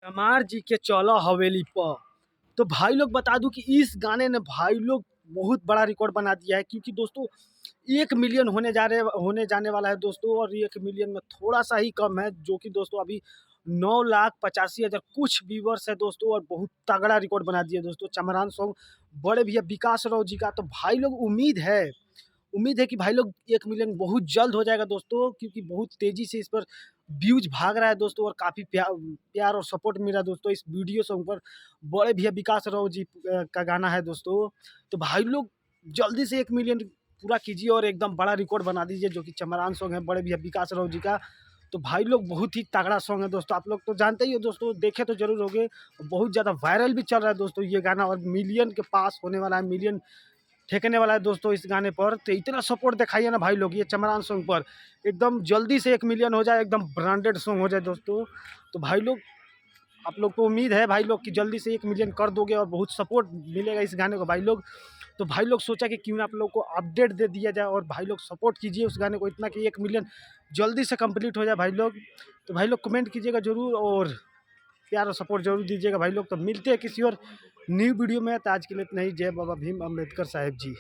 हमार जी के चलो हवेली पर। तो भाई लोग बता दूं कि इस गाने ने भाई लोग बहुत बड़ा रिकॉर्ड बना दिया है, क्योंकि दोस्तों 1 मिलियन होने जाने वाला है दोस्तों। और 1 मिलियन में थोड़ा सा ही कम है, जो कि दोस्तों अभी 9,85,000 कुछ व्यूवर्स है दोस्तों। और बहुत तगड़ा रिकॉर्ड बना दिया दोस्तों चमरान सॉन्ग बड़े भैया विकास राव जी का। तो भाई लोग उम्मीद है कि भाई लोग 1 मिलियन बहुत जल्द हो जाएगा दोस्तों, क्योंकि बहुत तेजी से इस पर व्यूज भाग रहा है दोस्तों। और काफ़ी प्यार और सपोर्ट मिल रहा है दोस्तों इस वीडियो सॉन्ग पर। बड़े भैया विकास राव जी का गाना है दोस्तों। तो भाई लोग जल्दी से 1 मिलियन पूरा कीजिए और एकदम बड़ा रिकॉर्ड बना दीजिए, जो कि चमरान सॉन्ग है बड़े भैया विकास राव जी का। तो भाई लोग बहुत ही तगड़ा सॉन्ग है दोस्तों। आप लोग तो जानते ही हो दोस्तों, देखे तो जरूर होंगे। बहुत ज़्यादा वायरल भी चल रहा है दोस्तों ये गाना, और मिलियन के पास होने वाला है, मिलियन ठेकने वाला है दोस्तों इस गाने पर। तो इतना सपोर्ट दिखाइए ना भाई लोग ये चमरान सॉन्ग पर, एकदम जल्दी से 1 मिलियन हो जाए, एकदम ब्रांडेड सॉन्ग हो जाए दोस्तों। तो भाई लोग, आप लोग को उम्मीद है भाई लोग कि जल्दी से 1 मिलियन कर दोगे और बहुत सपोर्ट मिलेगा इस गाने को भाई लोग। तो भाई लोग सोचा कि क्यों ना आप लोग को अपडेट दे दिया जाए, और भाई लोग सपोर्ट कीजिए उस गाने को इतना कि 1 मिलियन जल्दी से कंप्लीट हो जाए भाई लोग। तो भाई लोग कमेंट कीजिएगा जरूर, और प्यार और सपोर्ट जरूर दीजिएगा भाई लोग। तो मिलते हैं किसी और न्यू वीडियो में। तो आज के लिए इतना ही। जय बाबा भीम अम्बेडकर साहब जी।